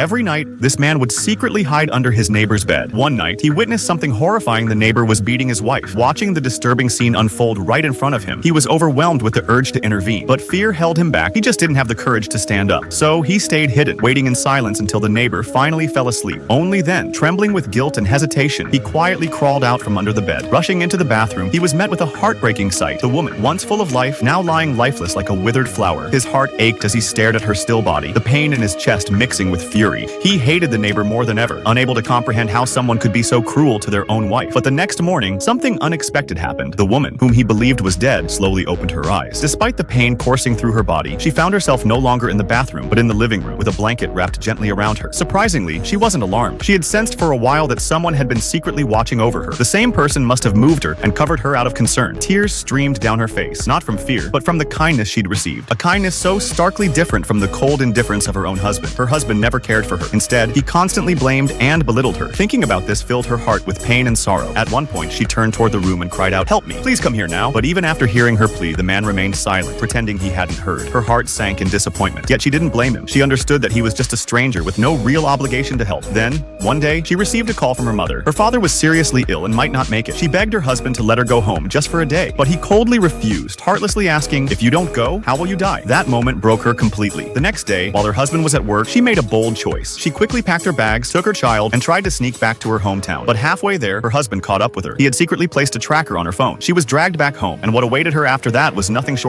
Every night, this man would secretly hide under his neighbor's bed. One night, he witnessed something horrifying. The neighbor was beating his wife. Watching the disturbing scene unfold right in front of him, he was overwhelmed with the urge to intervene. But fear held him back. He just didn't have the courage to stand up. So he stayed hidden, waiting in silence until the neighbor finally fell asleep. Only then, trembling with guilt and hesitation, he quietly crawled out from under the bed. Rushing into the bathroom, he was met with a heartbreaking sight. The woman, once full of life, now lying lifeless like a withered flower. His heart ached as he stared at her still body, the pain in his chest mixing with fury. He hated the neighbor more than ever, unable to comprehend how someone could be so cruel to their own wife. But the next morning, something unexpected happened. The woman, whom he believed was dead, slowly opened her eyes. Despite the pain coursing through her body, she found herself no longer in the bathroom, but in the living room, with a blanket wrapped gently around her. Surprisingly, she wasn't alarmed. She had sensed for a while that someone had been secretly watching over her. The same person must have moved her and covered her out of concern. Tears streamed down her face, not from fear, but from the kindness she'd received. A kindness so starkly different from the cold indifference of her own husband. Her husband never cared for her. Instead, he constantly blamed and belittled her. Thinking about this filled her heart with pain and sorrow. At one point, she turned toward the room and cried out, "Help me! Please come here now!" But even after hearing her plea, the man remained silent, pretending he hadn't heard. Her heart sank in disappointment. Yet she didn't blame him. She understood that he was just a stranger with no real obligation to help. Then, one day, she received a call from her mother. Her father was seriously ill and might not make it. She begged her husband to let her go home just for a day, but he coldly refused, heartlessly asking, "If you don't go, how will you die?" That moment broke her completely. The next day, while her husband was at work, she made a bold choice. She quickly packed her bags, took her child, and tried to sneak back to her hometown. But halfway there, her husband caught up with her. He had secretly placed a tracker on her phone. She was dragged back home, and what awaited her after that was nothing short